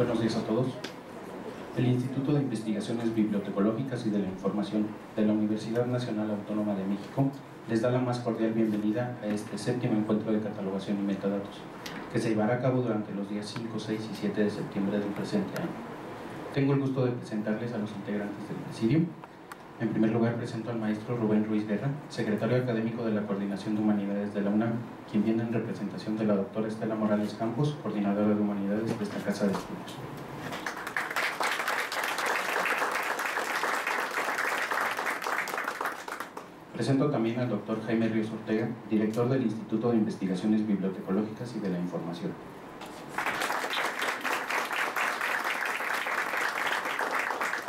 Buenos días a todos. El Instituto de Investigaciones Bibliotecológicas y de la Información de la Universidad Nacional Autónoma de México les da la más cordial bienvenida a este séptimo encuentro de catalogación y metadatos, que se llevará a cabo durante los días 5, 6 y 7 de septiembre del presente año. Tengo el gusto de presentarles a los integrantes del presidium. En primer lugar presento al maestro Rubén Ruiz Guerra, secretario académico de la Coordinación de Humanidades de la UNAM, quien viene en representación de la doctora Estela Morales Campos, coordinadora de Humanidades de esta casa de estudios. Presento también al doctor Jaime Ríos Ortega, director del Instituto de Investigaciones Bibliotecológicas y de la Información.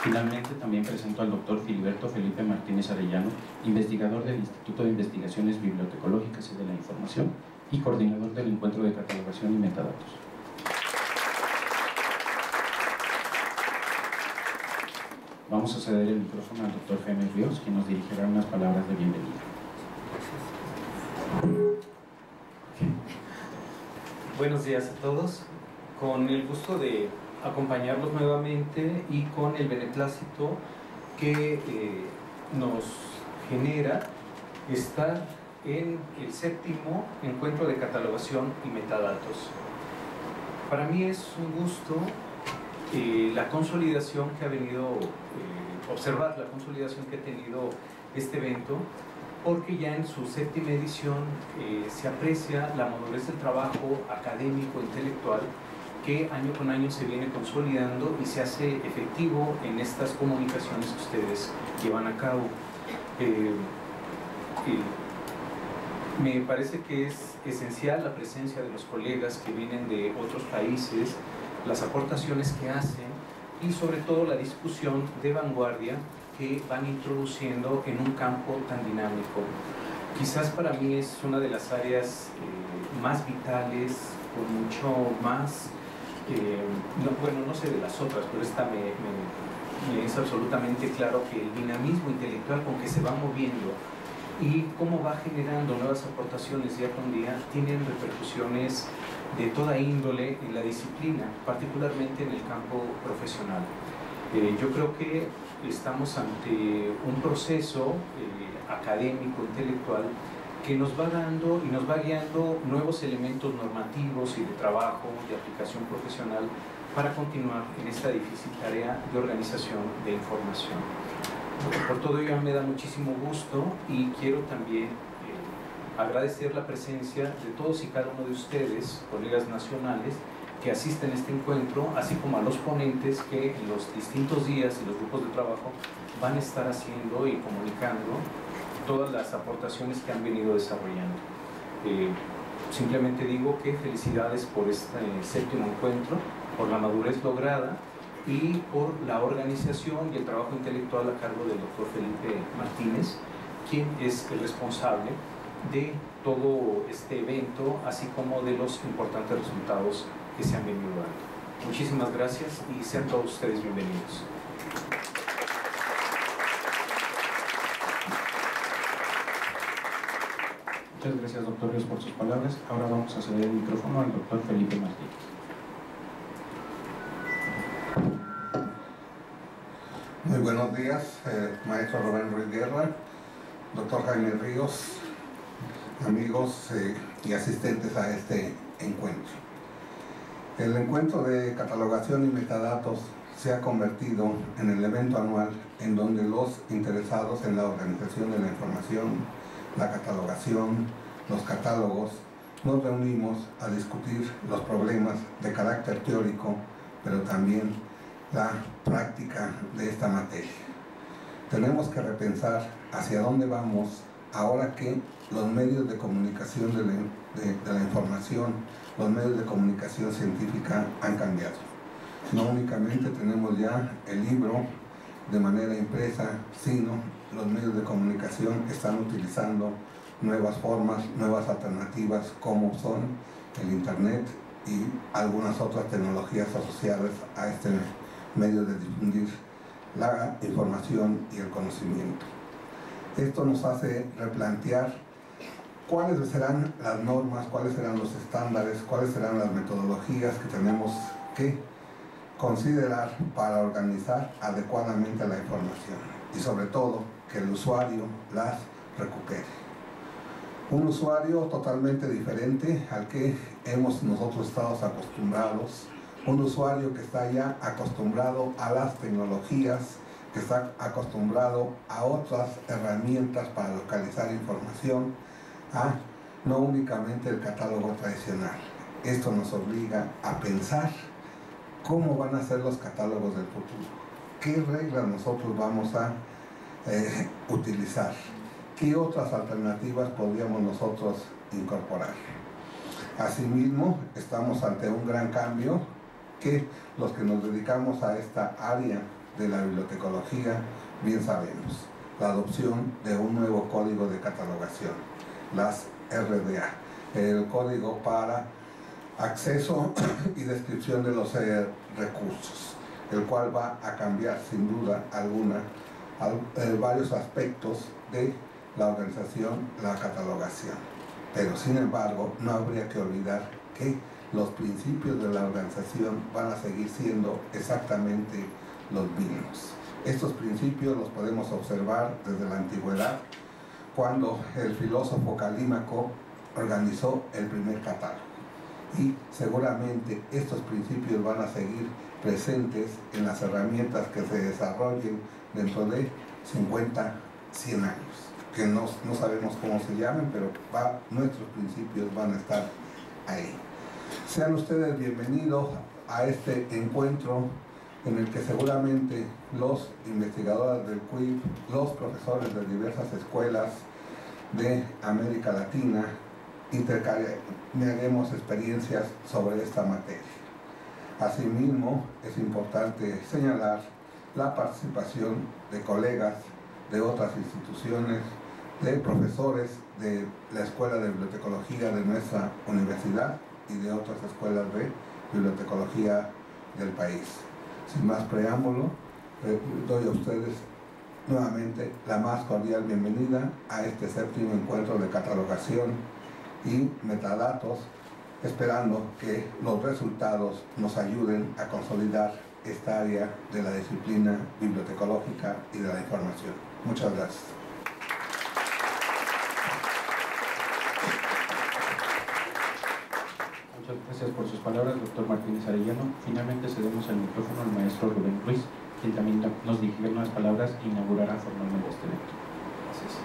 Finalmente, también presento al doctor Filiberto Felipe Martínez Arellano, investigador del Instituto de Investigaciones Bibliotecológicas y de la Información y coordinador del Encuentro de Catalogación y Metadatos. Vamos a ceder el micrófono al doctor Jaime Ríos, quien nos dirigirá unas palabras de bienvenida. Buenos días a todos. Con el gusto de acompañarlos nuevamente y con el beneplácito que nos genera estar en el séptimo Encuentro de Catalogación y Metadatos. Para mí es un gusto la consolidación que ha venido, observar la consolidación que ha tenido este evento, porque ya en su séptima edición se aprecia la madurez del trabajo académico, intelectual, que año con año se viene consolidando y se hace efectivo en estas comunicaciones que ustedes llevan a cabo. Me parece que es esencial la presencia de los colegas que vienen de otros países, las aportaciones que hacen y sobre todo la discusión de vanguardia que van introduciendo en un campo tan dinámico. Quizás para mí es una de las áreas más vitales, con mucho más no sé de las otras, pero esta me es absolutamente claro que el dinamismo intelectual con que se va moviendo y cómo va generando nuevas aportaciones día con día tienen repercusiones de toda índole en la disciplina, particularmente en el campo profesional. Yo creo que estamos ante un proceso académico, intelectual, que nos va dando y nos va guiando nuevos elementos normativos y de trabajo, de aplicación profesional, para continuar en esta difícil tarea de organización de información. Por todo ello me da muchísimo gusto y quiero también agradecer la presencia de todos y cada uno de ustedes, colegas nacionales, que asisten a este encuentro, así como a los ponentes que en los distintos días y los grupos de trabajo van a estar haciendo y comunicando todas las aportaciones que han venido desarrollando. Simplemente digo que felicidades por este séptimo encuentro, por la madurez lograda y por la organización y el trabajo intelectual a cargo del doctor Felipe Martínez, quien es el responsable de todo este evento, así como de los importantes resultados que se han venido dando. Muchísimas gracias y sean todos ustedes bienvenidos. Muchas gracias, doctor Ríos, por sus palabras. Ahora vamos a ceder el micrófono al doctor Felipe Martínez. Muy buenos días, maestro Rubén Ruiz Guerra, doctor Jaime Ríos, amigos y asistentes a este encuentro. El Encuentro de Catalogación y Metadatos se ha convertido en el evento anual en donde los interesados en la organización de la información, la catalogación, los catálogos, nos reunimos a discutir los problemas de carácter teórico, pero también la práctica de esta materia. Tenemos que repensar hacia dónde vamos ahora que los medios de comunicación de la información, los medios de comunicación científica han cambiado. No únicamente tenemos ya el libro de manera impresa, sino los medios de comunicación están utilizando nuevas formas, nuevas alternativas, como son el internet y algunas otras tecnologías asociadas a este medio de difundir la información y el conocimiento. Esto nos hace replantear cuáles serán las normas, cuáles serán los estándares, cuáles serán las metodologías que tenemos que considerar para organizar adecuadamente la información y sobre todo que el usuario las recupere. Un usuario totalmente diferente al que hemos nosotros estado acostumbrados, un usuario que está ya acostumbrado a las tecnologías, que está acostumbrado a otras herramientas para localizar información, no únicamente el catálogo tradicional. Esto nos obliga a pensar cómo van a ser los catálogos del futuro, qué reglas nosotros vamos a utilizar, qué otras alternativas podríamos nosotros incorporar. Asimismo, estamos ante un gran cambio que los que nos dedicamos a esta área de la bibliotecología bien sabemos: la adopción de un nuevo código de catalogación, las RDA, el código para acceso y descripción de los recursos, el cual va a cambiar sin duda alguna varios aspectos de la organización, la catalogación. Pero sin embargo, no habría que olvidar que los principios de la organización van a seguir siendo exactamente los mismos. Estos principios los podemos observar desde la antigüedad, cuando el filósofo Calímaco organizó el primer catálogo. Y seguramente estos principios van a seguir presentes en las herramientas que se desarrollen dentro de 50, 100 años, que no sabemos cómo se llamen, pero nuestros principios van a estar ahí. Sean ustedes bienvenidos a este encuentro en el que seguramente los investigadores del CUIP, los profesores de diversas escuelas de América Latina, intercambiaremos experiencias sobre esta materia. Asimismo, es importante señalar la participación de colegas de otras instituciones, de profesores de la Escuela de Bibliotecología de nuestra universidad y de otras escuelas de bibliotecología del país. Sin más preámbulo, doy a ustedes nuevamente la más cordial bienvenida a este séptimo encuentro de catalogación y metadatos, esperando que los resultados nos ayuden a consolidar esta área de la disciplina bibliotecológica y de la información. Muchas gracias. Muchas gracias por sus palabras, doctor Martínez Arellano. Finalmente cedemos el micrófono al maestro Rubén Ruiz, quien también nos dirigirá unas palabras e inaugurará formalmente este evento. Gracias.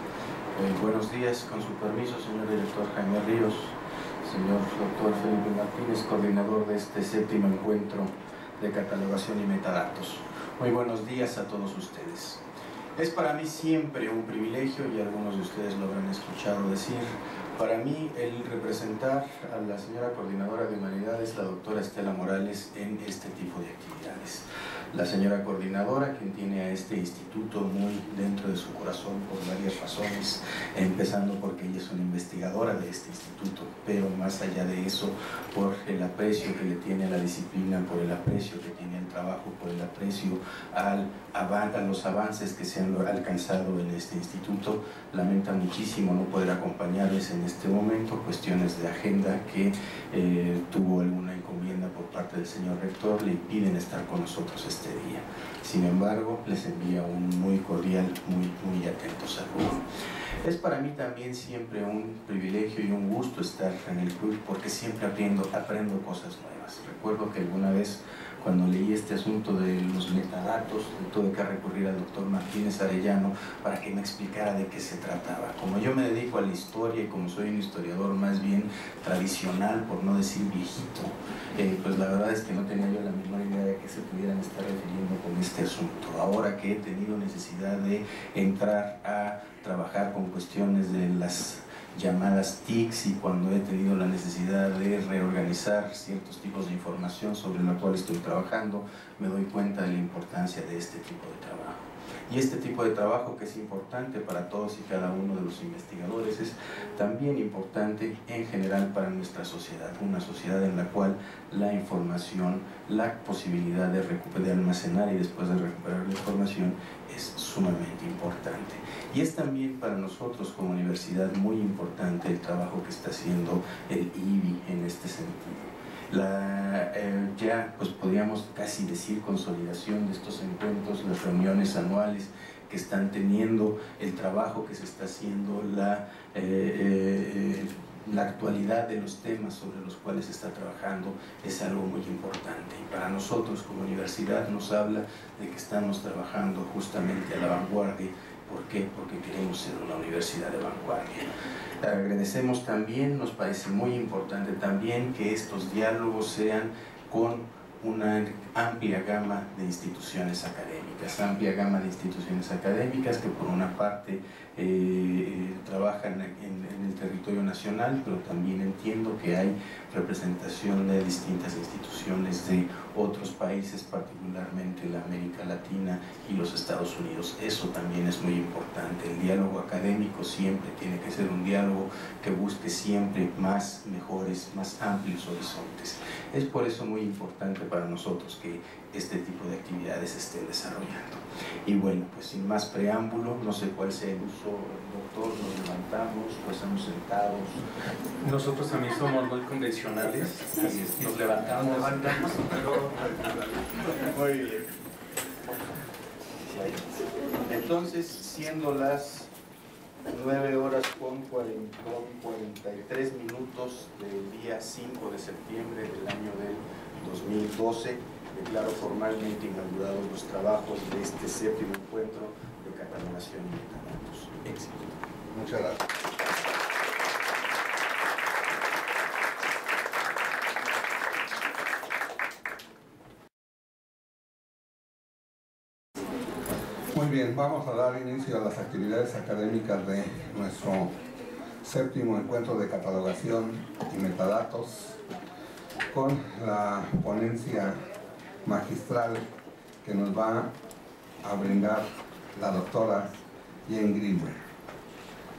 Buenos días, con su permiso, señor director Jaime Ríos, señor doctor Felipe Martínez, coordinador de este séptimo encuentro de catalogación y metadatos. Muy buenos días a todos ustedes. Es para mí siempre un privilegio, y algunos de ustedes lo habrán escuchado decir, para mí el representar a la señora coordinadora de Humanidades, la doctora Estela Morales, en este tipo de actividades. La señora coordinadora, quien tiene a este instituto muy dentro de su corazón por varias razones, empezando porque ella es una investigadora de este instituto, pero más allá de eso, por el aprecio que le tiene a la disciplina, por el aprecio que tiene al trabajo, por el aprecio a los avances que se han alcanzado en este instituto. Lamenta muchísimo no poder acompañarles en este momento, cuestiones de agenda que tuvo alguna encomienda por parte del señor rector, le impiden estar con nosotros este día. Sin embargo, les envía un muy cordial, muy atento saludo. Es para mí también siempre un privilegio y un gusto estar en el club, porque siempre aprendo cosas nuevas. Recuerdo que alguna vez, cuando leí este asunto de los metadatos, tuve que recurrir al doctor Martínez Arellano para que me explicara de qué se trataba. Como yo me dedico a la historia y como soy un historiador más bien tradicional, por no decir viejito, pues la verdad es que no tenía yo la menor idea de qué se pudieran estar refiriendo con este asunto. Ahora que he tenido necesidad de entrar a trabajar con cuestiones de las llamadas TICs, y cuando he tenido la necesidad de reorganizar ciertos tipos de información sobre la cual estoy trabajando, me doy cuenta de la importancia de este tipo de trabajo. Y este tipo de trabajo, que es importante para todos y cada uno de los investigadores, es también importante en general para nuestra sociedad, una sociedad en la cual la información, la posibilidad de almacenar y después de recuperar la información es sumamente importante. Y es también para nosotros como universidad muy importante el trabajo que está haciendo el IIBI en este sentido. La ya pues podríamos casi decir consolidación de estos encuentros, las reuniones anuales que están teniendo, el trabajo que se está haciendo, la actualidad de los temas sobre los cuales se está trabajando es algo muy importante, y para nosotros como universidad nos habla de que estamos trabajando justamente a la vanguardia. ¿Por qué? Porque queremos ser una universidad de vanguardia. Agradecemos también, nos parece muy importante también que estos diálogos sean con una amplia gama de instituciones académicas, que por una parte trabajan en el territorio nacional, pero también entiendo que hay representación de distintas instituciones de otros países, particularmente la América Latina y los Estados Unidos. Eso también es muy importante. El diálogo académico siempre tiene que ser un diálogo que busque siempre más, mejores, más amplios horizontes. Es por eso muy importante para nosotros que este tipo de actividades se estén desarrollando. Y bueno, pues sin más preámbulo, no sé cuál sea el uso, doctor, nos levantamos, pues estamos sentados. Nosotros también somos muy convencionales, nos levantamos. Muy bien. Entonces, siendo las 9 horas con 43 minutos del día 5 de septiembre del año del 2012, declaro formalmente inaugurados los trabajos de este séptimo encuentro de catalogación y metadatos. Éxito. Muchas gracias. Muy bien, vamos a dar inicio a las actividades académicas de nuestro séptimo encuentro de catalogación y metadatos con la ponencia magistral que nos va a brindar la doctora Greenberg.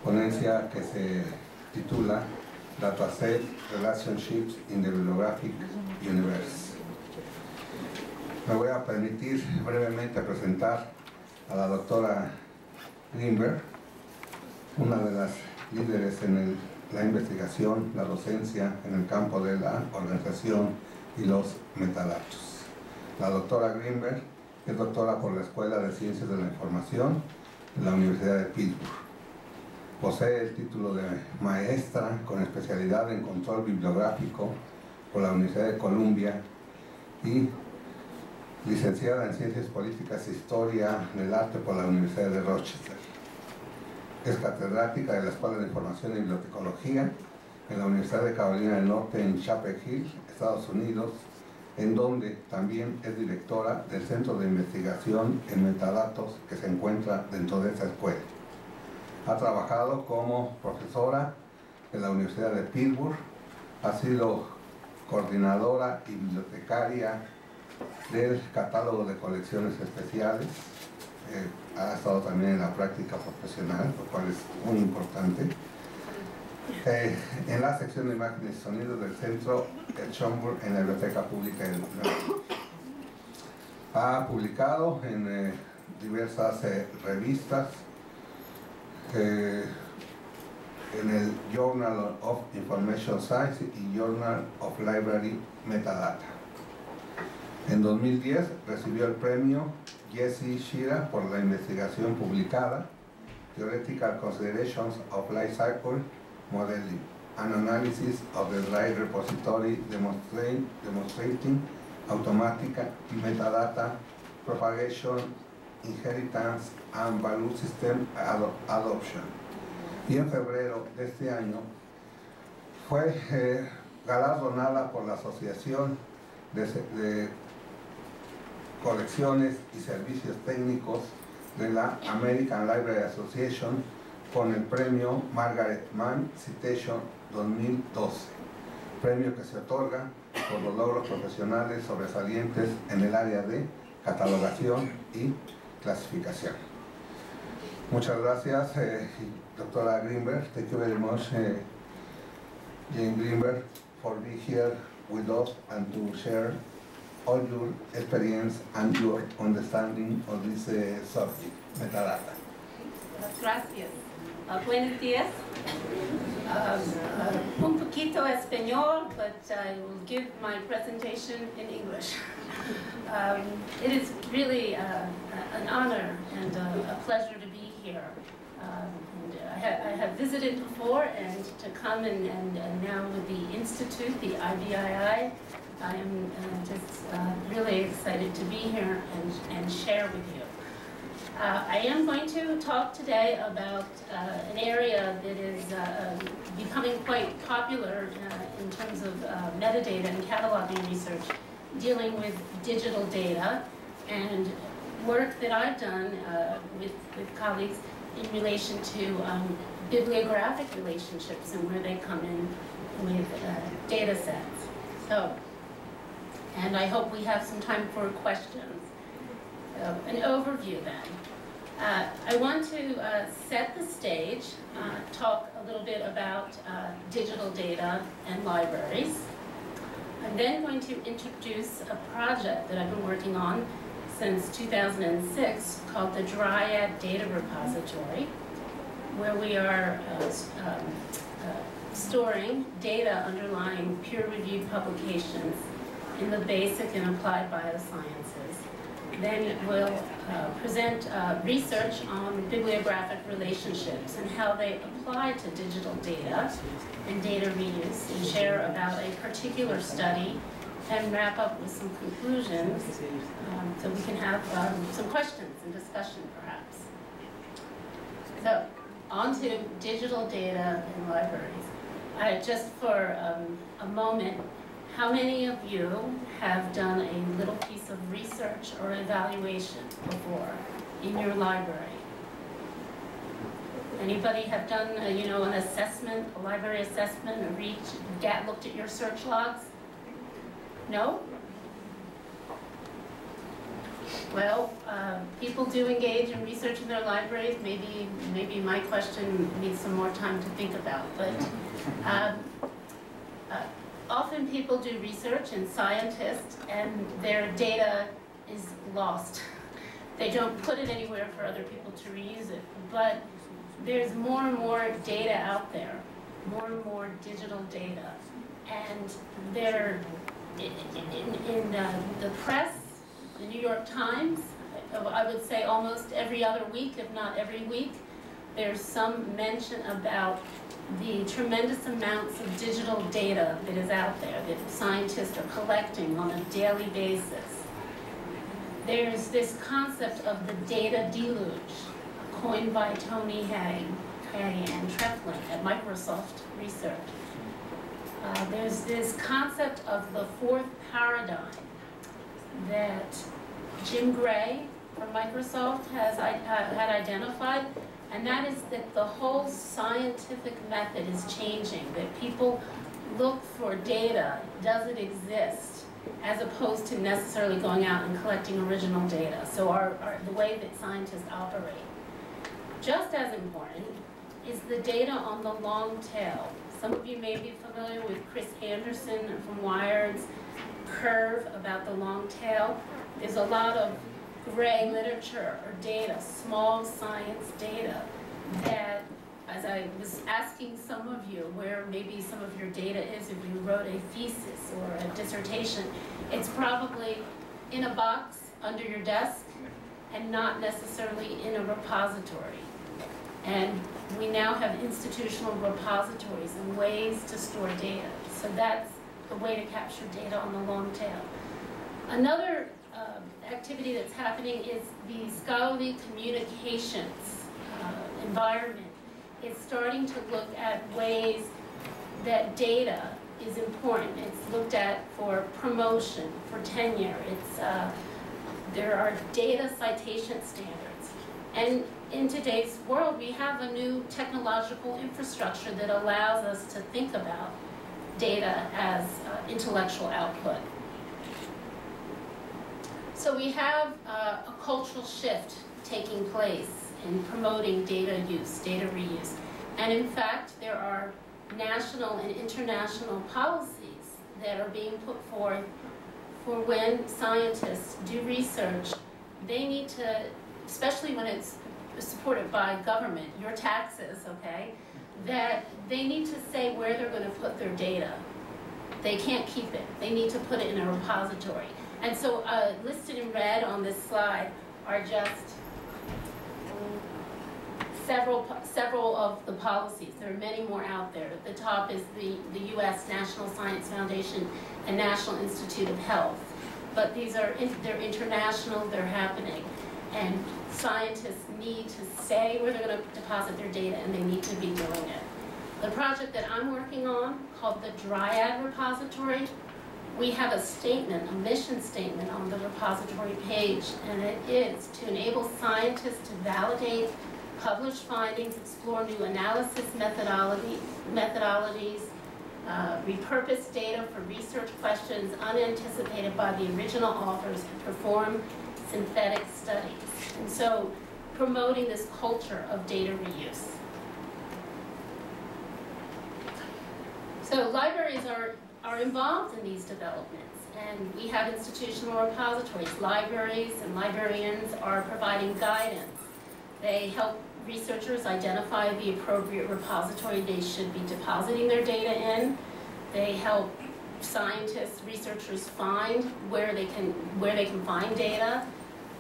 Ponencia que se titula Dataset Relationships in the Bibliographic Universe. Me voy a permitir brevemente presentar a la doctora Greenberg, una de las líderes en la investigación, la docencia en el campo de la organización y los metadatos. La doctora Greenberg es doctora por la Escuela de Ciencias de la Información de la Universidad de Pittsburgh. Posee el título de maestra con especialidad en control bibliográfico por la Universidad de Columbia y licenciada en Ciencias Políticas e Historia del Arte por la Universidad de Rochester. Es catedrática de la Escuela de Información y Bibliotecología en la Universidad de Carolina del Norte en Chapel Hill, Estados Unidos, en donde también es directora del Centro de Investigación en Metadatos que se encuentra dentro de esta escuela. Ha trabajado como profesora en la Universidad de Pittsburgh, ha sido coordinadora y bibliotecaria del catálogo de colecciones especiales, ha estado también en la práctica profesional, lo cual es muy importante. En la sección de imágenes y sonidos del centro El Schomburg en la Biblioteca Pública del UNAM. Ha publicado en diversas revistas, en el Journal of Information Science y Journal of Library Metadata. En 2010 recibió el premio Jesse Shira por la investigación publicada Theoretical Considerations of Life Cycle Modeling, an Analysis of the Live Repository Demonstrating Automatic Metadata Propagation, Inheritance and Value System Adoption. Y en febrero de este año fue galardonada por la Asociación de Colecciones y Servicios Técnicos de la American Library Association con el premio Margaret Mann Citation 2012, premio que se otorga por los logros profesionales sobresalientes en el área de catalogación y clasificación. Muchas gracias, doctora Greenberg. Thank you very much, Jane Greenberg, for being here with us and to share all your experience and your understanding of this subject, metadata. Gracias. Buenos días. Un poquito español, but I will give my presentation in English. It is really an honor and a pleasure to be here. I have visited before, and to come and now with the Institute, the IIBI, I am just really excited to be here and share with you. I am going to talk today about an area that is becoming quite popular in terms of metadata and cataloging research, dealing with digital data and work that I've done with colleagues in relation to bibliographic relationships and where they come in with data sets. So, and I hope we have some time for questions. So, an overview then. I want to set the stage, talk a little bit about digital data and libraries. I'm then going to introduce a project that I've been working on since 2006 called the Dryad Data Repository, where we are storing data underlying peer-reviewed publications in the basic and applied biosciences. Then we'll present research on bibliographic relationships and how they apply to digital data and data reuse, and share about a particular study and wrap up with some conclusions so we can have some questions and discussion perhaps. So, on to digital data and libraries. Just for a moment, how many of you have done a little piece of research or evaluation before in your library? Anybody have done an assessment, a library assessment, or looked at your search logs? No? Well, people do engage in research in their libraries. Maybe my question needs some more time to think about. But often people do research, and scientists, and their data is lost. They don't put it anywhere for other people to reuse it. But there's more and more data out there, more and more digital data. And they're in the press, the New York Times, I would say almost every other week, if not every week, there's some mention about the tremendous amounts of digital data that is out there that scientists are collecting on a daily basis. There's this concept of the data deluge, coined by Tony Hay and Treflin at Microsoft Research. There's this concept of the fourth paradigm that Jim Gray from Microsoft had identified, and that is that the whole scientific method is changing, that people look for data, does it exist, as opposed to necessarily going out and collecting original data. So the way that scientists operate. Just as important is the data on the long tail. Some of you may be familiar with Chris Anderson from Wired's curve about the long tail. There's a lot of gray literature or data, small science data, that, as I was asking some of you where maybe some of your data is, if you wrote a thesis or a dissertation, it's probably in a box under your desk and not necessarily in a repository. And we now have institutional repositories and ways to store data. So that's the way to capture data on the long tail. Another activity that's happening is the scholarly communications environment. It's starting to look at ways that data is important. It's looked at for promotion, for tenure. There are data citation standards. And in today's world, we have a new technological infrastructure that allows us to think about data as intellectual output. So we have a cultural shift taking place in promoting data use, data reuse. And in fact, there are national and international policies that are being put forth for when scientists do research. They need to, especially when it's supported by government, your taxes, okay, that they need to say where they're going to put their data. They can't keep it. They need to put it in a repository. And so listed in red on this slide are just several of the policies. There are many more out there. At the top is the U.S. National Science Foundation and National Institute of Health. But these are, they're international, they're happening. And scientists need to say where they're going to deposit their data, and they need to be doing it. The project that I'm working on, called the Dryad Repository, we have a statement, a mission statement on the repository page, and it is to enable scientists to validate published findings, explore new analysis methodologies, repurpose data for research questions unanticipated by the original authors, and perform synthetic studies. And so, promoting this culture of data reuse. So libraries are involved in these developments, and we have institutional repositories. Libraries and librarians are providing guidance. They help researchers identify the appropriate repository they should be depositing their data in. They help scientists, researchers find where they can find data.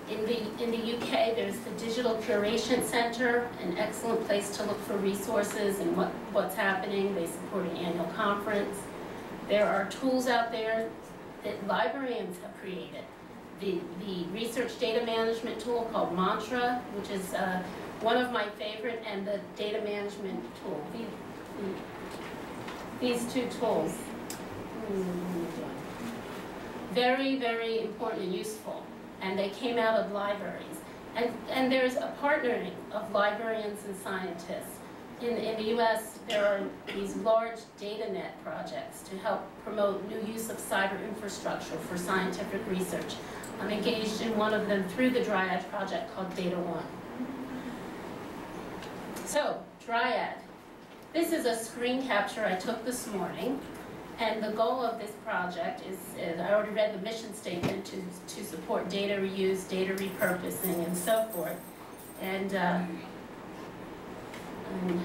In the UK, there's the Digital Curation Center, an excellent place to look for resources and what's happening. They support an annual conference. There are tools out there that librarians have created. The research data management tool called Mantra, which is one of my favorite, and the data management tool. These two tools. Very, very important and useful. And they came out of libraries. And there's a partnering of librarians and scientists. In the US, there are these large data net projects to help promote new use of cyber infrastructure for scientific research. I'm engaged in one of them through the Dryad project called Data One. So, Dryad. This is a screen capture I took this morning. And the goal of this project is, I already read the mission statement, to support data reuse, data repurposing, and so forth. And I'm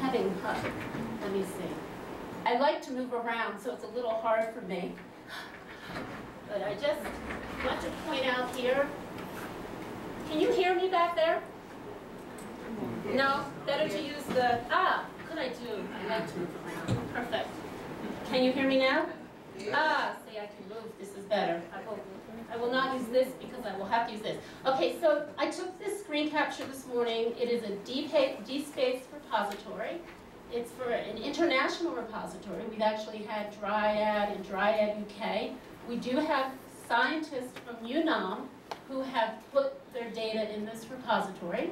having, let me see. I like to move around, so it's a little hard for me. But I just want to point out here. Can you hear me back there? No? Better to use the, could I do? I like to move around. Perfect. Can you hear me now? Yeah. See, I can move. This is better. I will not use this because I will have to use this. Okay, so I took this screen capture this morning. It is a DSpace repository. It's for an international repository. We've actually had Dryad and Dryad UK. We do have scientists from UNAM who have put their data in this repository.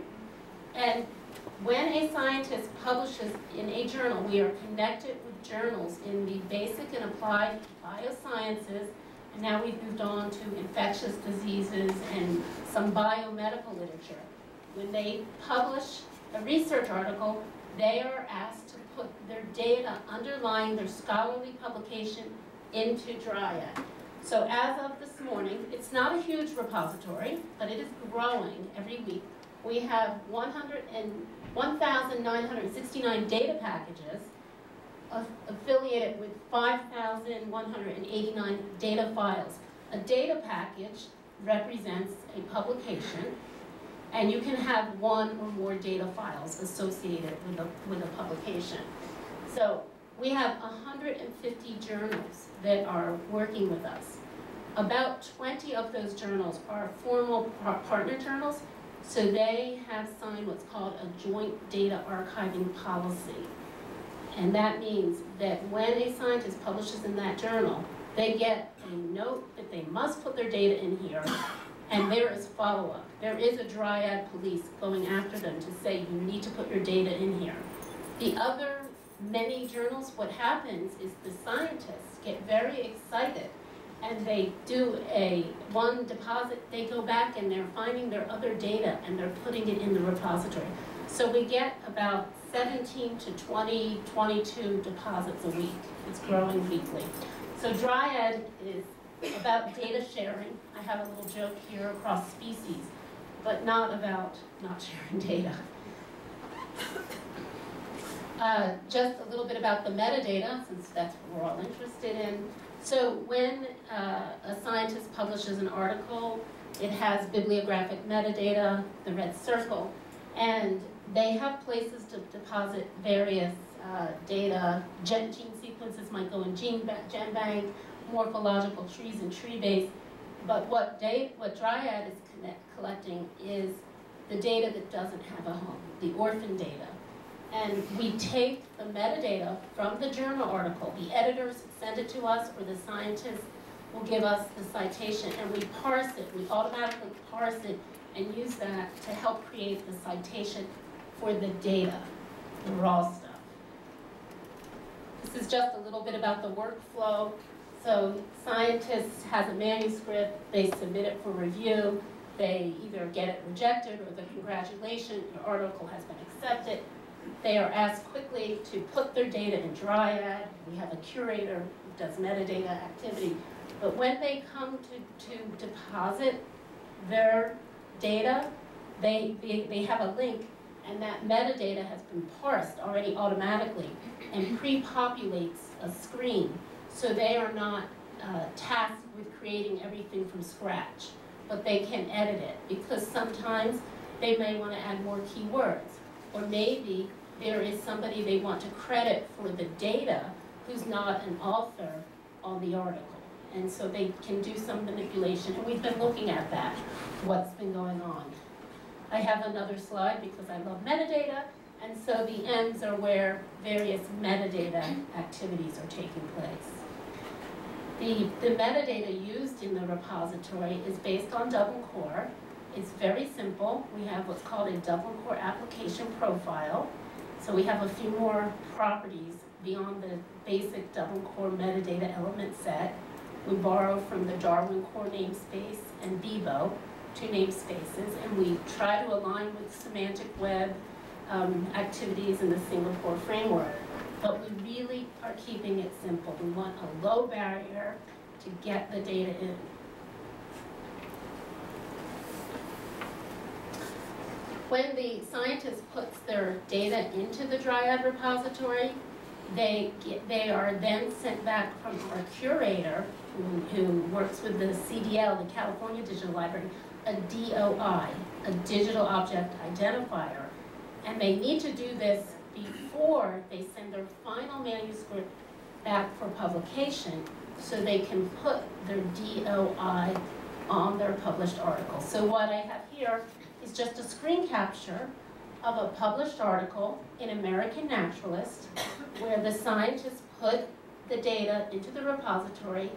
And when a scientist publishes in a journal, we are connected with journals in the basic and applied biosciences, and now we've moved on to infectious diseases and some biomedical literature. When they publish a research article, they are asked to put their data underlying their scholarly publication into Dryad. So as of this morning, it's not a huge repository, but it is growing every week. We have 1,969 data packages affiliated with 5,189 data files. A data package represents a publication, and you can have one or more data files associated with a publication. So we have 150 journals that are working with us. About 20 of those journals are formal partner journals, so they have signed what's called a joint data archiving policy. And that means that when a scientist publishes in that journal, they get a note that they must put their data in here, and there is follow-up. There is a Dryad police going after them to say, you need to put your data in here. The other many journals, what happens is the scientists get very excited, and they do one deposit, they go back and they're finding their other data and they're putting it in the repository. So we get about 17 to 20, 22 deposits a week. It's growing weekly. So Dryad is about data sharing. I have a little joke here across species, but not about not sharing data. Just a little bit about the metadata, since that's what we're all interested in. So when a scientist publishes an article, it has bibliographic metadata, the red circle, and they have places to deposit various data. Gene sequences might go in GenBank, morphological trees in Treebase, but what Dryad is collecting is the data that doesn't have a home, the orphan data. And we take the metadata from the journal article. The editors send it to us, or the scientists will give us the citation, and we parse it. We automatically parse it and use that to help create the citation for the data, the raw stuff. This is just a little bit about the workflow. So scientists has a manuscript, they submit it for review, they either get it rejected or the congratulations, your article has been accepted. They are asked quickly to put their data in Dryad. We have a curator who does metadata activity. But when they come to deposit their data, they have a link, and that metadata has been parsed already automatically and pre-populates a screen. So they are not tasked with creating everything from scratch, but they can edit it, because sometimes they may want to add more keywords. Or maybe there is somebody they want to credit for the data who's not an author on the article. And so they can do some manipulation, and we've been looking at that, what's been going on. I have another slide because I love metadata, and so the ends are where various metadata activities are taking place. The metadata used in the repository is based on double core. It's very simple. We have what's called a double core application profile. So we have a few more properties beyond the basic double core metadata element set. We borrow from the Darwin core namespace and Bibo, two namespaces, and we try to align with semantic web activities in the Singapore framework. But we really are keeping it simple. We want a low barrier to get the data in. When the scientist puts their data into the Dryad repository, they are then sent back from our curator, who works with the CDL, the California Digital Library, a DOI, a Digital Object Identifier. And they need to do this before they send their final manuscript back for publication, so they can put their DOI on their published article. So what I have here is just a screen capture of a published article in American Naturalist, where the scientists put the data into the repository,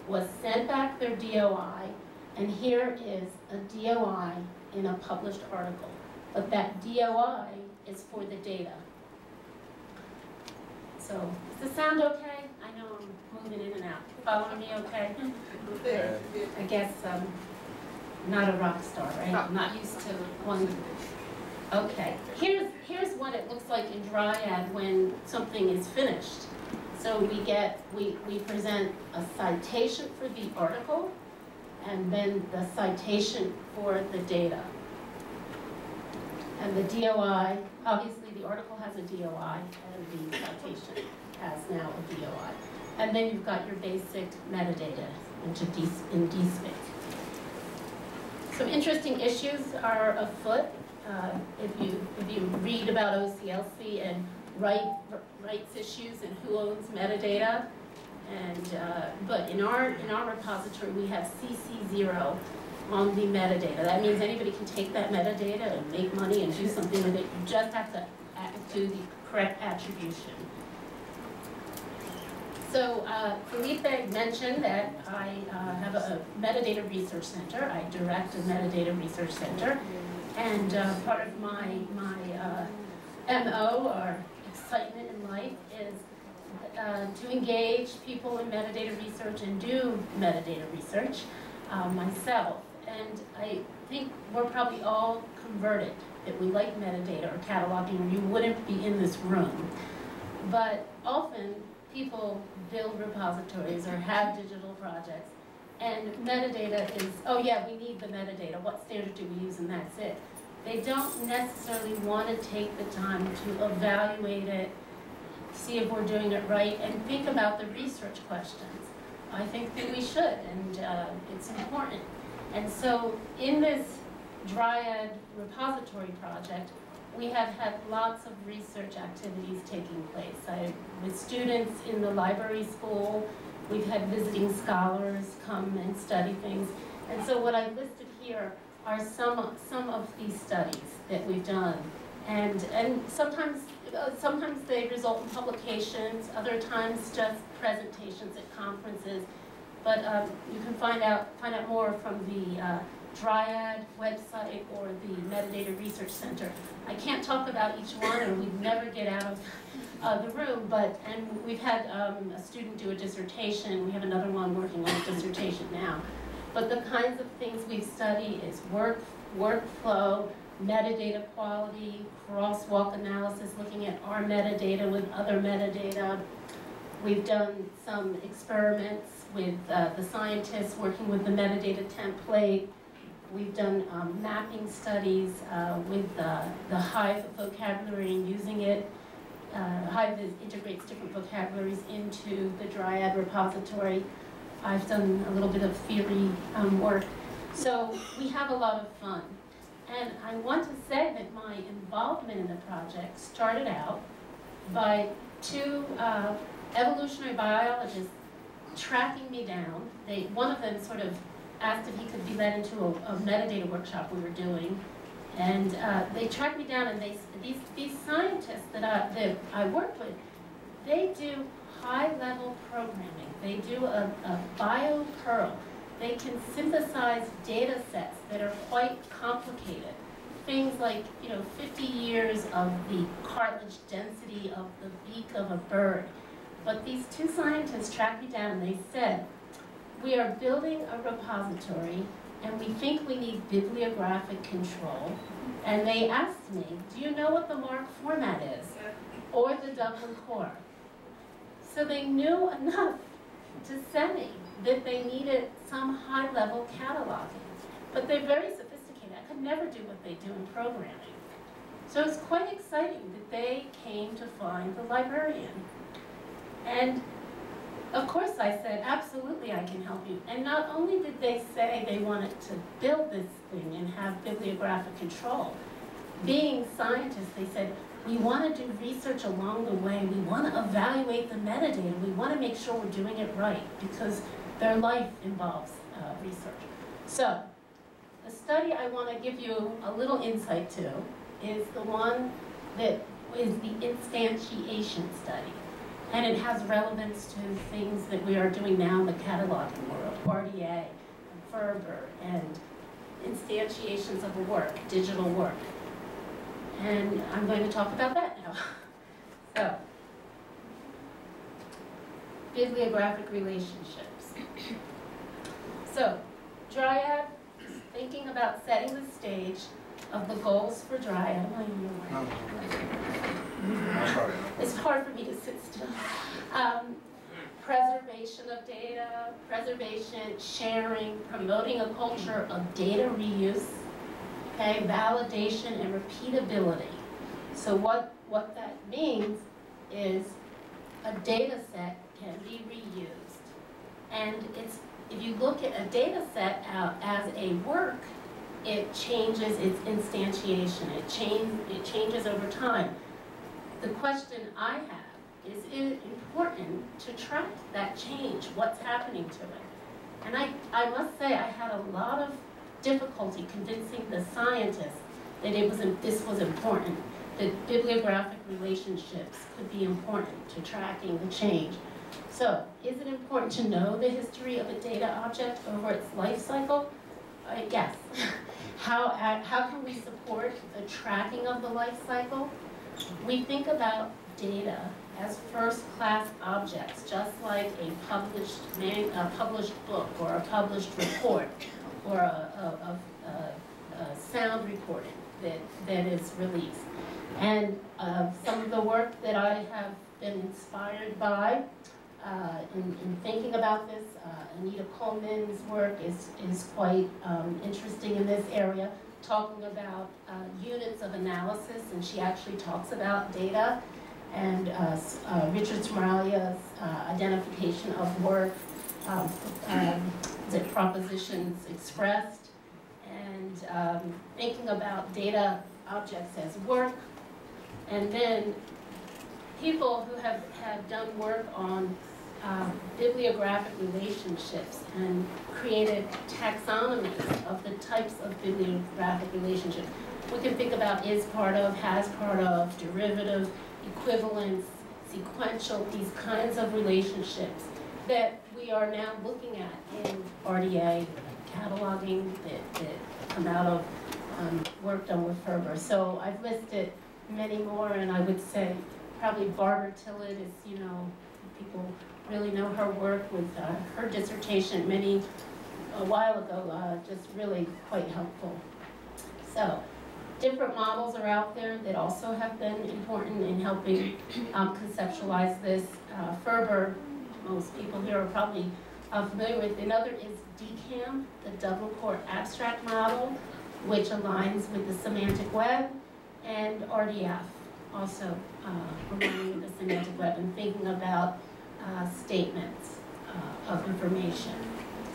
was sent back their DOI, and here is a DOI in a published article. But that DOI is for the data. So, does this sound okay? I know I'm moving in and out. Following me okay? I guess not a rock star, right? I'm not used to one. Okay, here's what it looks like in Dryad when something is finished. So we present a citation for the article, and then the citation for the data. And the DOI, obviously the article has a DOI, and the citation has now a DOI. And then you've got your basic metadata in DSPIC. Some interesting issues are afoot. If you read about OCLC and rights issues and who owns metadata, and but in our repository we have CC0 on the metadata. That means anybody can take that metadata and make money and do something with it. You just have to do the correct attribution. So Felipe mentioned that I have a metadata research center. I direct a metadata research center. And part of my MO, or excitement in life, is to engage people in metadata research and do metadata research myself. And I think we're probably all converted that we like metadata or cataloging, or you wouldn't be in this room. But often people build repositories or have digital projects, and metadata is, oh yeah, we need the metadata, what standard do we use, and that's it. They don't necessarily want to take the time to evaluate it see if we're doing it right, and think about the research questions. I think that we should, and it's important. And so in this Dryad repository project, we have had lots of research activities taking place. With students in the library school, we've had visiting scholars come and study things. And so what I listed here are some of these studies that we've done. And sometimes they result in publications, other times just presentations at conferences. But you can find out more from the Dryad website or the Metadata Research Center. I can't talk about each one, or we'd never get out of the room. And we've had a student do a dissertation. We have another one working on a dissertation now. But the kinds of things we've studied is workflow, metadata quality, crosswalk analysis, looking at our metadata with other metadata. We've done some experiments with the scientists working with the metadata template. We've done mapping studies with the Hive vocabulary and using it. Hive integrates different vocabularies into the Dryad repository. I've done a little bit of theory work. So we have a lot of fun. And I want to say that my involvement in the project started out by two evolutionary biologists tracking me down. One of them sort of asked if he could be led into a metadata workshop we were doing. And they tracked me down, and these scientists that I work with, they do high-level programming. They do a bio-curl. They can synthesize data sets that are quite complicated. Things like, 50 years of the cartilage density of the beak of a bird. But these two scientists tracked me down and they said, we are building a repository and we think we need bibliographic control. And they asked me, do you know what the MARC format is? Or the Dublin core? So they knew enough to send me that they needed some high-level cataloging. But they're very sophisticated. I could never do what they do in programming. So it's quite exciting that they came to find the librarian. And of course I said, absolutely I can help you. And not only did they say they wanted to build this thing and have bibliographic control, being scientists, they said, we want to do research along the way. We want to evaluate the metadata. We want to make sure we're doing it right because their life involves research. So the study I want to give you a little insight to is the one that is the instantiation study. And it has relevance to things that we are doing now in the cataloging world, RDA, and Ferber, and instantiations of a work, digital work. And I'm going to talk about that now. So, bibliographic relationships. So, Dryad is thinking about setting the stage of the goals for Dryad. It's hard for me to sit still. Preservation of data, preservation, sharing, promoting a culture of data reuse, okay, validation and repeatability. So what that means is a data set can be reused. And if you look at a data set as a work, it changes its instantiation. It changes over time. The question I have is it important to track that change? What's happening to it? And I must say I had a lot of difficulty convincing the scientists that this was important, that bibliographic relationships could be important to tracking the change. So, is it important to know the history of a data object over its life cycle? Yes. How can we support the tracking of the life cycle? We think about data as first-class objects, just like a published book or a published report or a sound recording that is released. And some of the work that I have been inspired by in thinking about this, Anita Coleman's work is quite interesting in this area, talking about units of analysis, and she actually talks about data. and Richard Smralia's identification of work, the propositions expressed, and thinking about data objects as work, and then people who have done work on bibliographic relationships and created taxonomies of the types of bibliographic relationships. We can think about is part of, has part of, derivative, equivalence, sequential, these kinds of relationships that we are now looking at in RDA cataloging that come out of work done with Ferber. So I've listed many more, and I would say probably Barbara Tillett is, you know, people really know her work with her dissertation a while ago, just really quite helpful. So different models are out there that also have been important in helping conceptualize this. Ferber, most people here are probably familiar with. Another is DCAM, the Double Court Abstract Model, which aligns with the semantic web, and RDF, also aligning with the semantic web and thinking about statements of information.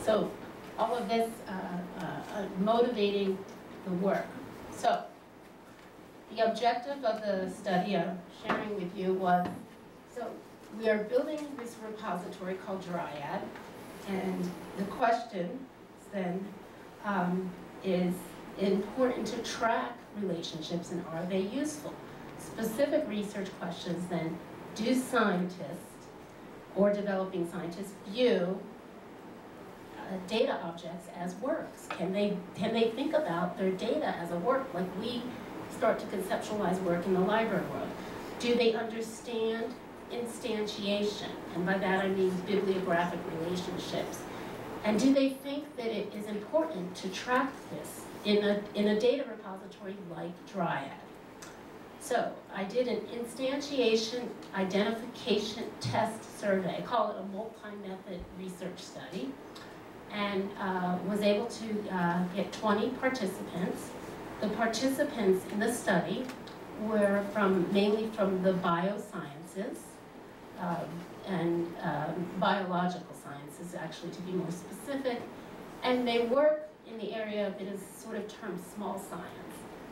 So all of this motivating the work. So the objective of the study I'm sharing with you was, so we are building this repository called Dryad, and the question then is important to track relationships, and are they useful? Specific research questions then, do scientists or developing scientists view data objects as works? Can they think about their data as a work, like we start to conceptualize work in the library world? Do they understand instantiation? And by that I mean bibliographic relationships. And do they think that it is important to track this in a data repository like Dryad? So I did an instantiation identification test survey, I call it a multi-method research study, and was able to get 20 participants. The participants in the study were mainly from the biosciences and biological sciences, actually, to be more specific, and they work in the area that is sort of termed small science.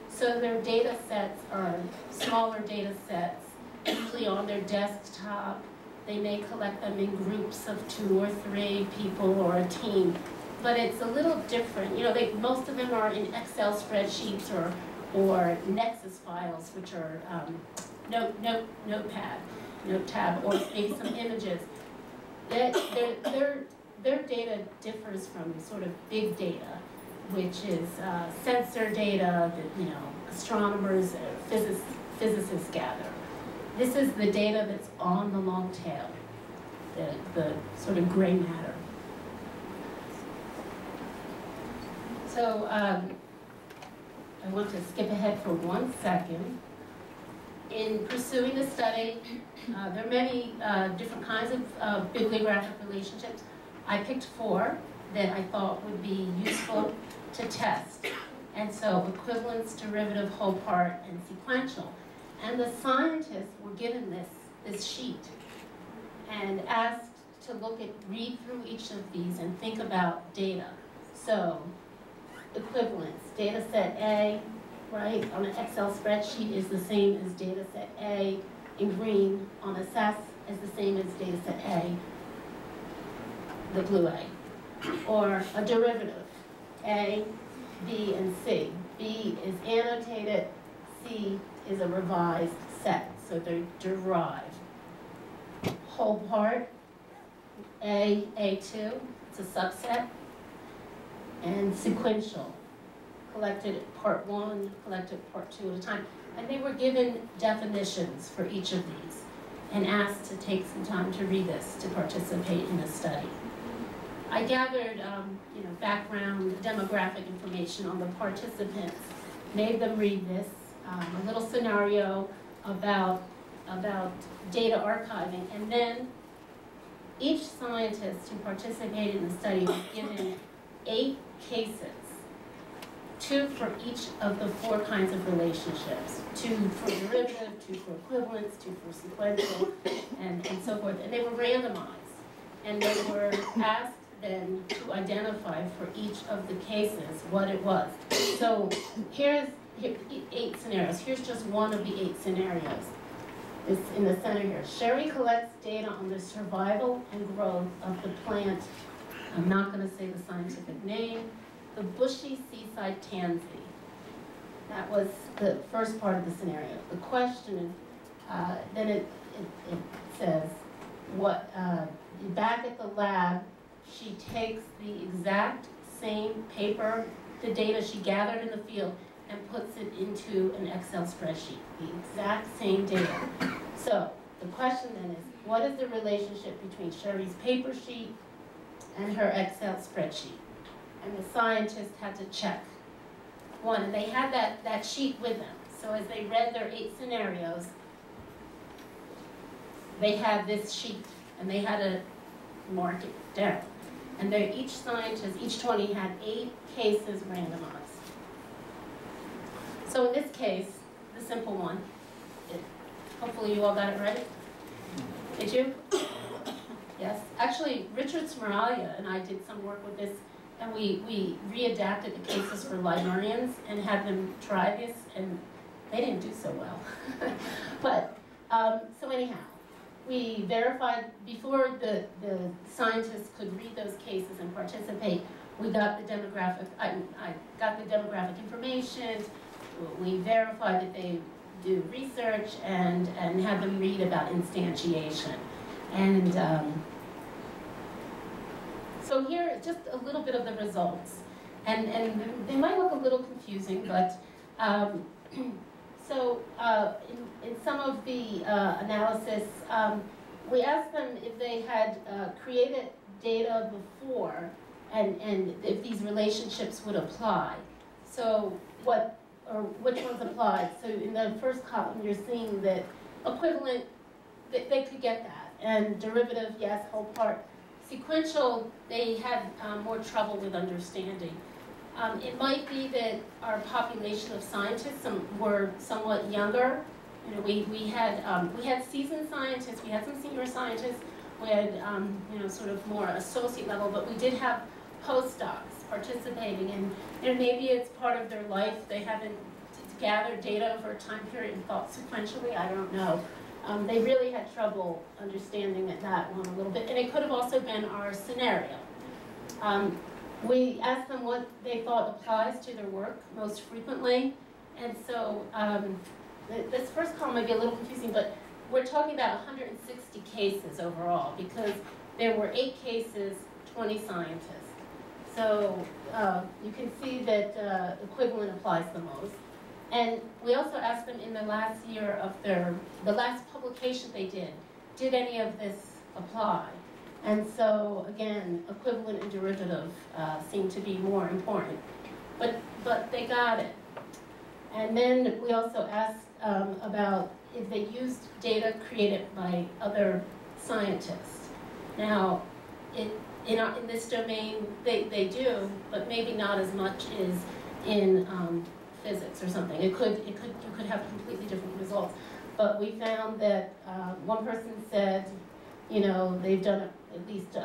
So their data sets are smaller data sets, usually on their desktop. They may collect them in groups of 2 or 3 people or a team, but it's a little different. You know, most of them are in Excel spreadsheets or Nexus files, which are Notepad, or maybe some images. Their data differs from sort of big data, which is sensor data that, you know, astronomers, physicists gather. This is the data that's on the long tail, the sort of gray matter. So I want to skip ahead for 1 second. In pursuing the study, there are many different kinds of bibliographic relationships. I picked 4 that I thought would be useful to test. And so equivalence, derivative, whole part, and sequential. And the scientists were given this sheet and asked to read through each of these and think about data. So equivalence, data set A, right, on an Excel spreadsheet is the same as data set A in green, on a SAS is the same as data set A, the blue A. Or a derivative, A, B, and C. B is annotated, C is a revised set, so they're derived. Whole part, A, A2, it's a subset, and sequential, collected part 1, collected part 2 at a time. And they were given definitions for each of these and asked to take some time to read this to participate in the study. I gathered background demographic information on the participants, made them read this, a little scenario about data archiving, and then each scientist who participated in the study was given 8 cases 2 for each of the 4 kinds of relationships. 2 for derivative, 2 for equivalence, 2 for sequential, and so forth. And they were randomized. And they were asked then to identify for each of the cases what it was. So here's 8 scenarios. Here's just one of the 8 scenarios. It's in the center here. Sherry collects data on the survival and growth of the plant. I'm not going to say the scientific name. The bushy seaside tansy. That was the first part of the scenario. The question is, then it says, what, back at the lab, she takes the exact same paper, the data she gathered in the field, and puts it into an Excel spreadsheet, the exact same data. So the question then is, what is the relationship between Sherry's paper sheet and her Excel spreadsheet? And the scientists had to check. One, and they had that sheet with them. So as they read their 8 scenarios, they had this sheet, and they had to mark it down. And each scientist, each 20 had 8 cases randomized. So in this case, the simple one, hopefully you all got it right. Did you? Yes. Actually, Richard Smiraglia and I did some work with this, and we readapted the cases for librarians and had them try this, and they didn't do so well. But, so anyhow, we verified, before the scientists could read those cases and participate, we got the demographic, I got the demographic information, we verified that they do research, and had them read about instantiation. And so here, just a little bit of the results. And they might look a little confusing, but so in some of the analysis, we asked them if they had created data before, and if these relationships would apply. So which ones applied? So in the first column, you're seeing that equivalent, they could get that, and derivative, yes, whole part. Sequential, they had more trouble with understanding. It might be that our population of scientists were somewhat younger. You know, we had seasoned scientists, we had some senior scientists, we had you know, sort of more associate level, but we did have postdocs participating, and you know, maybe it's part of their life. They haven't gathered data over a time period and thought sequentially. I don't know. They really had trouble understanding that one a little bit, and it could have also been our scenario. We asked them what they thought applies to their work most frequently, and so this first column might be a little confusing, but we're talking about 160 cases overall, because there were 8 cases, 20 scientists. So you can see that equivalent applies the most. And we also asked them in the last year of the last publication they did any of this apply? And so again, equivalent and derivative seem to be more important. But they got it. And then we also asked about if they used data created by other scientists. Now, in this domain, they do, but maybe not as much as in physics or something. You could have completely different results. But we found that one person said, you know, they've done it at least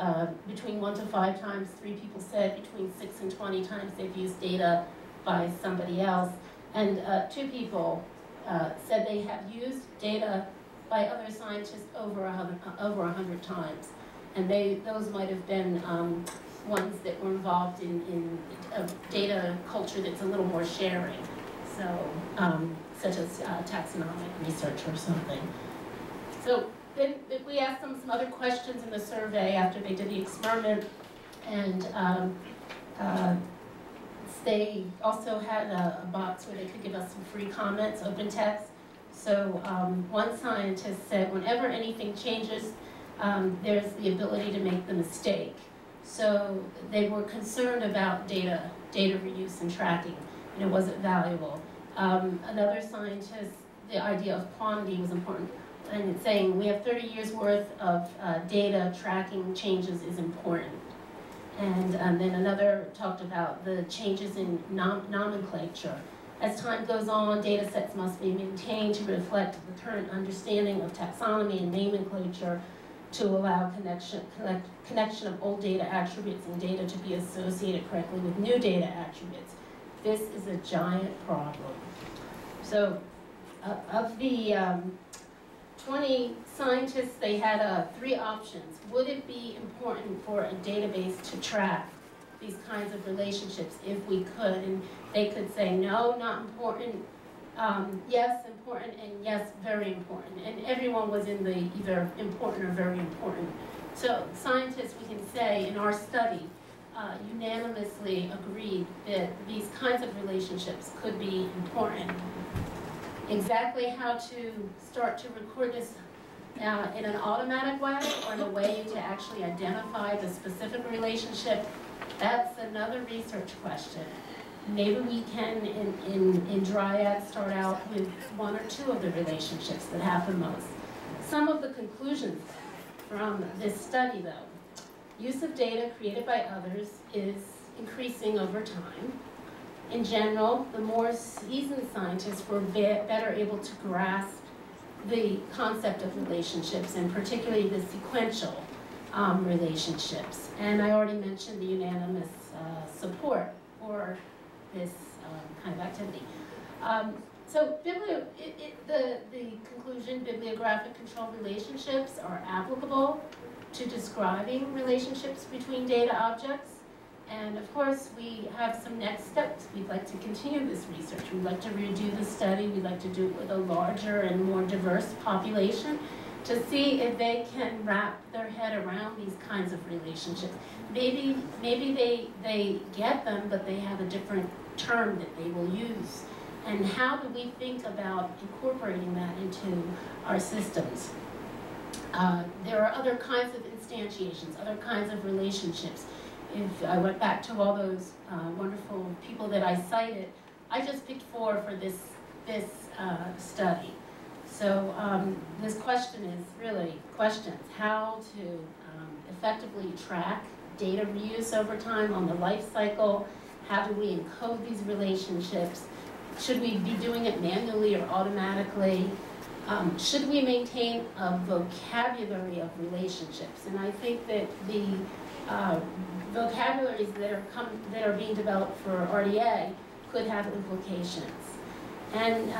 between 1 to 5 times. 3 people said between 6 and 20 times they've used data by somebody else. And 2 people said they have used data by other scientists over 100 times. And those might have been ones that were involved in a data culture that's a little more sharing. So, such as taxonomic research or something. So then we asked them some other questions in the survey after they did the experiment, and they also had a box where they could give us some free comments, open text. So one scientist said, whenever anything changes, there's the ability to make the mistake. So they were concerned about data reuse and tracking, and it wasn't valuable. Another scientist, the idea of quantity was important, and it's saying we have 30 years worth of data tracking changes is important. And then another talked about the changes in nomenclature. As time goes on, data sets must be maintained to reflect the current understanding of taxonomy and nomenclature to allow connection of old data attributes and data to be associated correctly with new data attributes. This is a giant problem. So of the 20 scientists, they had 3 options. Would it be important for a database to track these kinds of relationships if we could? And they could say no, not important, yes, important, and yes, very important. And everyone was in the either important or very important. So scientists, we can say, in our study, unanimously agreed that these kinds of relationships could be important. Exactly how to start to record this in an automatic way or in a way to actually identify the specific relationship, that's another research question. Maybe we can, in Dryad, start out with 1 or 2 of the relationships that happen most. Some of the conclusions from this study, though. Use of data created by others is increasing over time. In general, the more seasoned scientists were better able to grasp the concept of relationships, and particularly the sequential relationships. And I already mentioned the unanimous support for this kind of activity. So the conclusion, bibliographic control relationships are applicable to describing relationships between data objects. And of course, we have some next steps. We'd like to continue this research. We'd like to redo the study. We'd like to do it with a larger and more diverse population to see if they can wrap their head around these kinds of relationships. Maybe they get them, but they have a different term that they will use. And how do we think about incorporating that into our systems? There are other kinds of instantiations, other kinds of relationships. If I went back to all those wonderful people that I cited, I just picked 4 for this study. So this question is really questions. How to effectively track data reuse over time on the life cycle? How do we encode these relationships? Should we be doing it manually or automatically? Should we maintain a vocabulary of relationships? And I think that the vocabularies that are being developed for RDA could have implications. And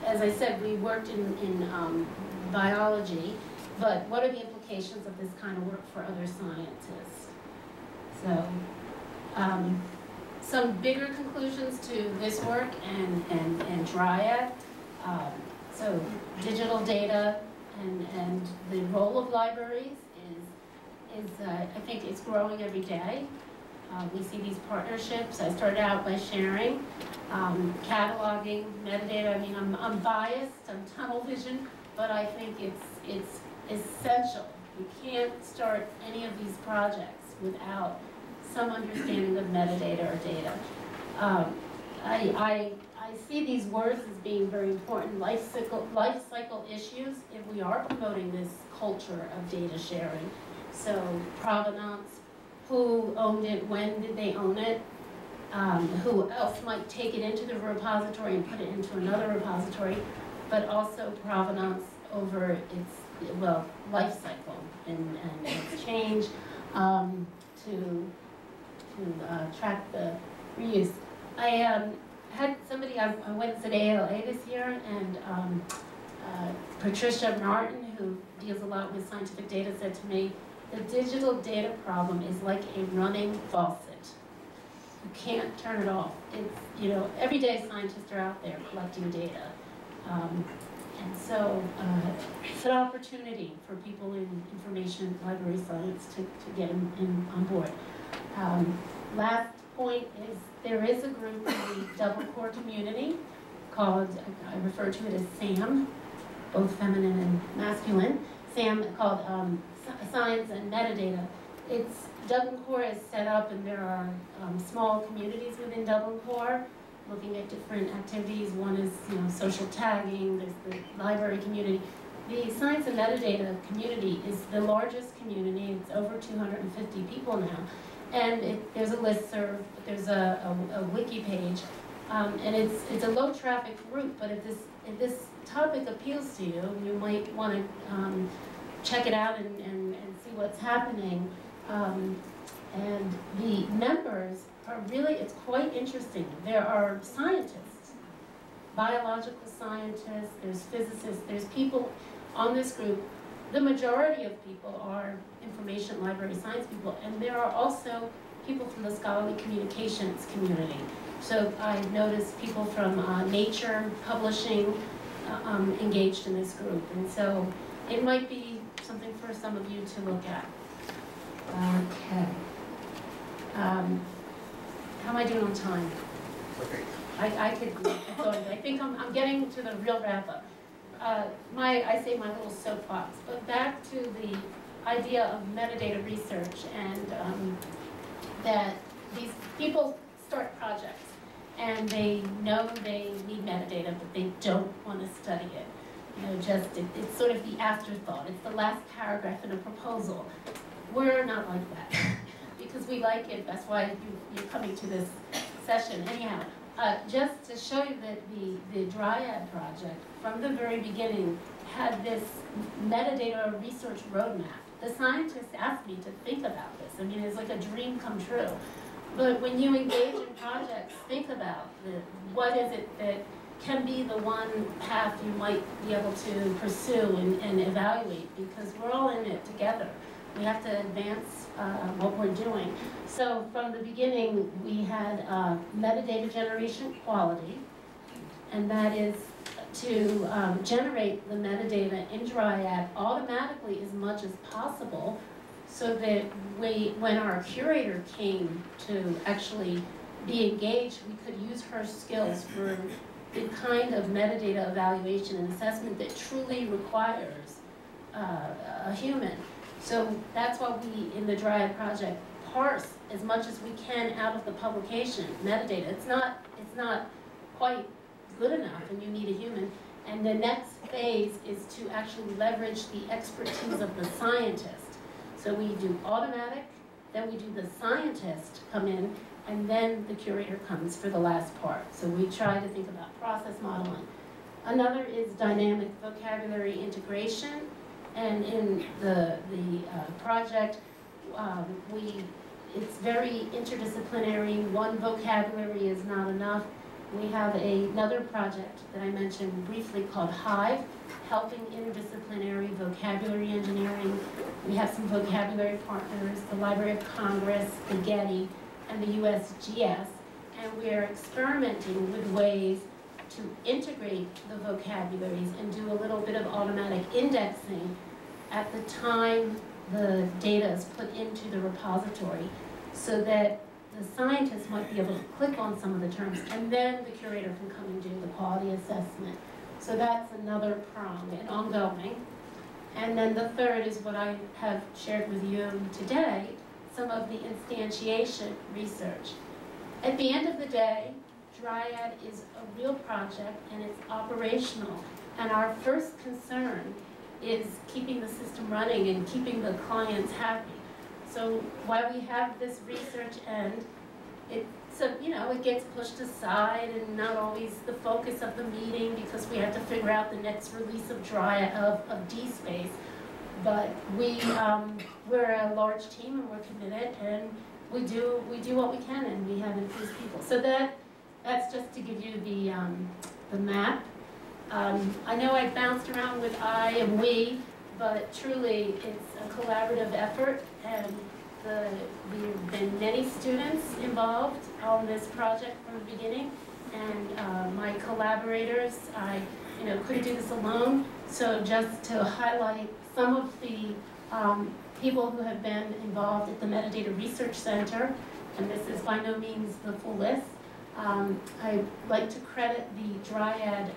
as I said, we worked in biology, but what are the implications of this kind of work for other scientists? So some bigger conclusions to this work and Dryad. So digital data and the role of libraries is I think it's growing every day. We see these partnerships. I started out by sharing, cataloging, metadata. I mean, I'm biased, I'm tunnel vision, but I think it's essential. You can't start any of these projects without some understanding of metadata or data. I see these words as being very important, life cycle issues, if we are promoting this culture of data sharing. So provenance, who owned it, when did they own it, who else might take it into the repository and put it into another repository, but also provenance over its, well, life cycle and its change to track the reuse. I had somebody, I went to the ALA this year, and Patricia Martin, who deals a lot with scientific data, said to me, the digital data problem is like a running faucet. You can't turn it off. It's, you know, every day scientists are out there collecting data. And so it's an opportunity for people in information library science to get on board. Last point is there is a group in the double core community called, I refer to it as SAM, both feminine and masculine, SAM called Science and Metadata. It's Dublin Core is set up, and there are small communities within Dublin Core looking at different activities. One is, you know, social tagging. There's the library community. The Science and Metadata community is the largest community. It's over 250 people now, And there's a listserv, there's a wiki page, and it's a low traffic route, but if this topic appeals to you, you might want to check it out and see what's happening. And the members are really, it's quite interesting. There are scientists, biological scientists, there's physicists, there's people on this group. The majority of people are information library science people, and there are also people from the scholarly communications community. So I noticed people from Nature, publishing, engaged in this group. And so it might be something for some of you to look at. Okay. How am I doing on time? Okay. I could keep going. I think I'm getting to the real wrap-up. I say my little soapbox, but back to the idea of metadata research, and that these people start projects and they know they need metadata, but they don't want to study it. You know, it's sort of the afterthought. It's the last paragraph in a proposal. We're not like that because we like it. That's why you're coming to this session. Anyhow, just to show you that the Dryad project, from the very beginning, had this metadata research roadmap. The scientists asked me to think about this. I mean, it's like a dream come true. But when you engage in projects, think about what is it that can be the one path you might be able to pursue and evaluate, because we're all in it together. We have to advance what we're doing. So from the beginning, we had metadata generation quality, and that is to generate the metadata in Dryad automatically as much as possible, so that when our curator came to actually be engaged, we could use her skills for the kind of metadata evaluation and assessment that truly requires a human. So that's why we, in the Dryad project, parse as much as we can out of the publication metadata. It's not quite good enough, and you need a human. And the next phase is to actually leverage the expertise of the scientist. So we do automatic, then we do the scientist come in, and then the curator comes for the last part. So we try to think about process modeling. Another is dynamic vocabulary integration. And in the project, it's very interdisciplinary. One vocabulary is not enough. We have another project that I mentioned briefly called Hive, helping interdisciplinary vocabulary engineering. We have some vocabulary partners, the Library of Congress, the Getty, and the USGS, and we're experimenting with ways to integrate the vocabularies and do a little bit of automatic indexing at the time the data is put into the repository, so that the scientists might be able to click on some of the terms, and then the curator can come and do the quality assessment. So that's another prong and ongoing. And then the third is what I have shared with you today, some of the instantiation research. At the end of the day, Dryad is a real project and it's operational. And our first concern is keeping the system running and keeping the clients happy. So while we have this research end, it gets pushed aside and not always the focus of the meeting, because we have to figure out the next release of Dryad of DSpace. But we're a large team and we're committed, and we do what we can, and we have infused people. So that's just to give you the map. I know I bounced around with I and we, but truly it's a collaborative effort, and there have been many students involved on this project from the beginning, and my collaborators, I couldn't do this alone. So just to highlight some of the people who have been involved at the Metadata Research Center, and this is by no means the full list. I'd like to credit the Dryad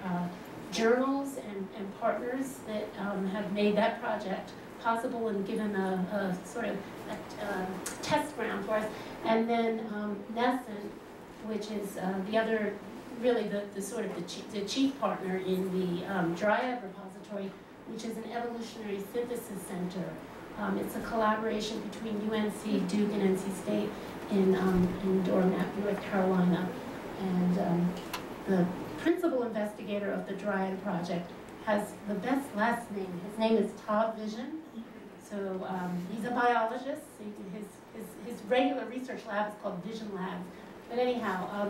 journals and partners that have made that project possible and given a sort of a test ground for us. And then Nesson, which is the other, really the sort of the chief partner in the Dryad repository, which is an evolutionary synthesis center It's a collaboration between UNC, Duke, and NC State in Durham, North Carolina. And the principal investigator of the Dryad project has the best last name. His name is Todd Vision. So he's a biologist. His regular research lab is called Vision Lab. But anyhow,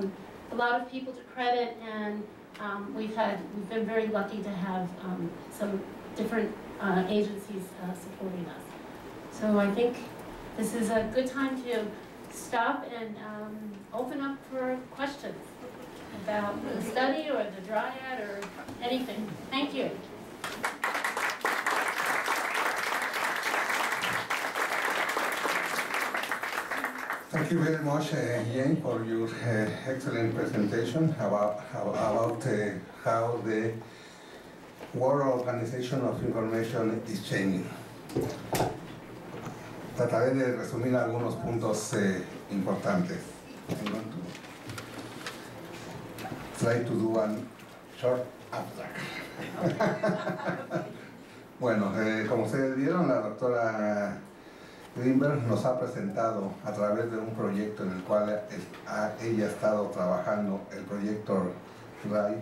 a lot of people to credit, and we've been very lucky to have some different agencies supporting us. So I think this is a good time to stop and open up for questions about the study or the Dryad or anything. Thank you. Thank you very much, Jaime, for your excellent presentation about how the World Organization of Information is changing. Trataré de resumir algunos puntos importantes. I'm going to try to do a short abstract. Bueno, como ustedes vieron, la doctora Greenberg nos ha presentado a través de un proyecto en el cual ella ha estado trabajando, el proyecto RAI,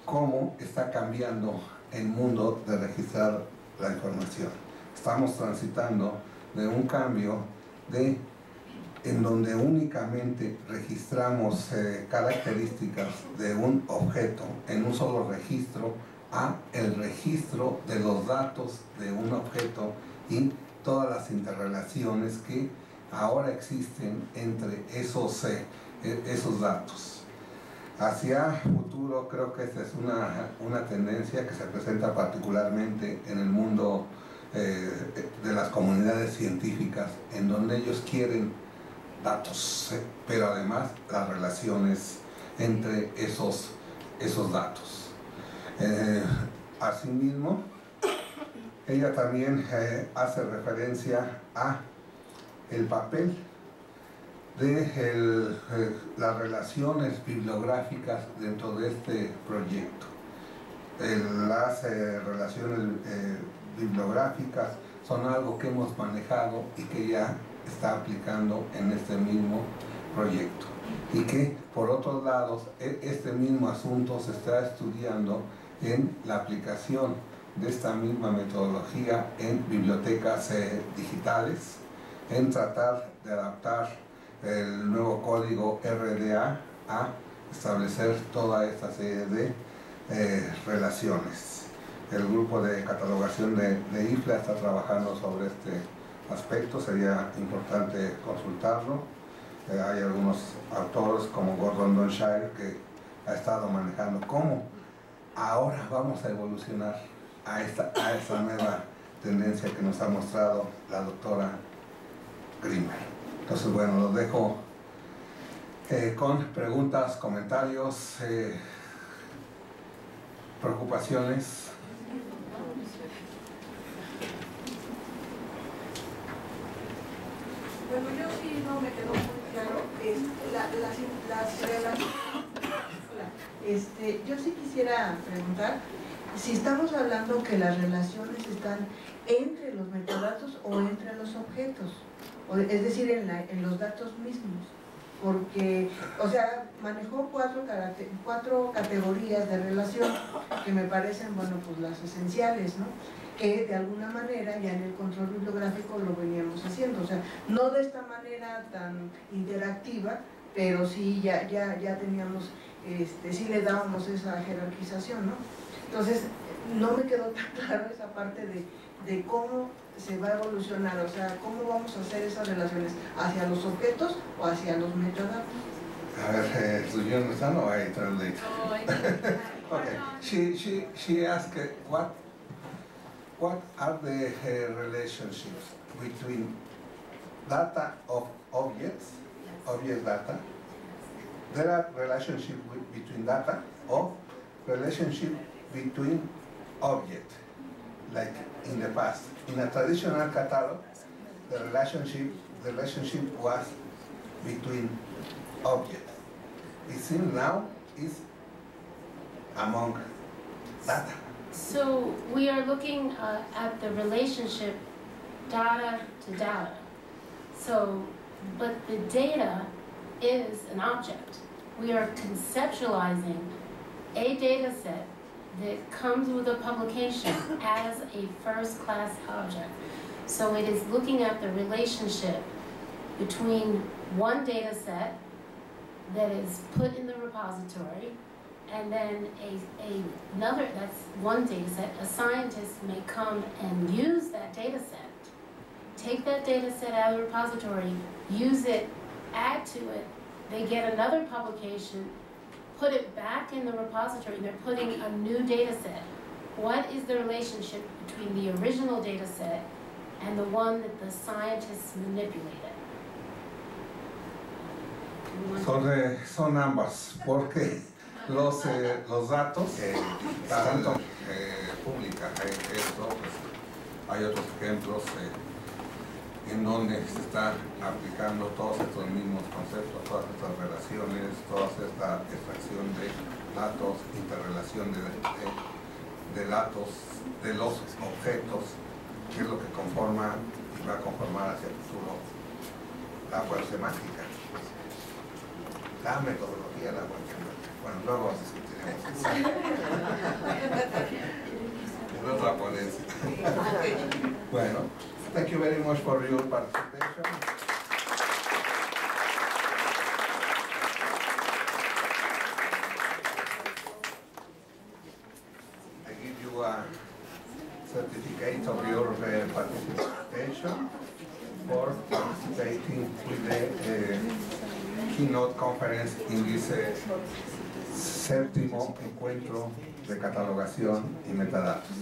cómo está cambiando el mundo de registrar la información. Estamos transitando de un cambio en donde únicamente registramos características de un objeto en un solo registro a el registro de los datos de un objeto y todas las interrelaciones que ahora existen entre esos datos. Hacia futuro creo que esta es una tendencia que se presenta particularmente en el mundo de las comunidades científicas, en donde ellos quieren datos, pero además las relaciones entre esos datos. Asimismo, ella también hace referencia a el papel de las relaciones bibliográficas dentro de este proyecto. Las relaciones bibliográficas son algo que hemos manejado y que ella está aplicando en este mismo proyecto. Y que, por otros lados, este mismo asunto se está estudiando en la aplicación de esta misma metodología en bibliotecas digitales, en tratar de adaptar el nuevo código RDA a establecer toda esta serie de relaciones. El grupo de catalogación de IFLA está trabajando sobre este aspecto, sería importante consultarlo. Hay algunos autores como Gordon Donshire que ha estado manejando cómo ahora vamos a evolucionar a esta nueva tendencia que nos ha mostrado la doctora Greenberg. Entonces, bueno, los dejo con preguntas, comentarios, preocupaciones. Bueno, yo sí no me quedó muy claro las relaciones. Yo sí quisiera preguntar si estamos hablando que las relaciones están entre los metadatos o entre los objetos, es decir, en los datos mismos, porque, o sea, manejó cuatro categorías de relación que me parecen, bueno, pues las esenciales, ¿no? Que de alguna manera ya en el control bibliográfico lo veníamos haciendo, o sea, no de esta manera tan interactiva, pero sí ya teníamos, sí le dábamos esa jerarquización, ¿no? Entonces, no me quedó tan claro esa parte de cómo se va a evolucionar, o sea, cómo vamos a hacer esas relaciones hacia los objetos o hacia los metadatos. A ver, ¿you understand or I translate? Oh, I think. Okay, she asked what are the relationships between data of objects, object data. There are relationships between data of relationship between objects, like in the past. In a traditional catalog, the relationship was between objects. It seems now is among data. So we are looking at the relationship data to data. So, but the data is an object. We are conceptualizing a data set that comes with a publication as a first-class object. So it is looking at the relationship between one data set that is put in the repository and then another, that's one data set. A scientist may come and use that data set, take that data set out of the repository, use it, add to it, they get another publication, put it back in the repository, and they're putting a new data set. What is the relationship between the original data set and the one that the scientists manipulated? Son ambas, porque los datos tanto pública esto, pues, hay otros ejemplos en donde se está aplicando todos estos mismos conceptos, todas estas relaciones, toda esta extracción de datos, interrelación de datos, de los objetos, que es lo que conforma y va a conformar hacia el futuro la web semántica. La metodología de la web semántica. Bueno, luego discutiremos en otra ponencia. Bueno, thank you very much for your participation. I give you a certificate of your participation for participating with the keynote conference in this séptimo encuentro de catalogación y metadatos.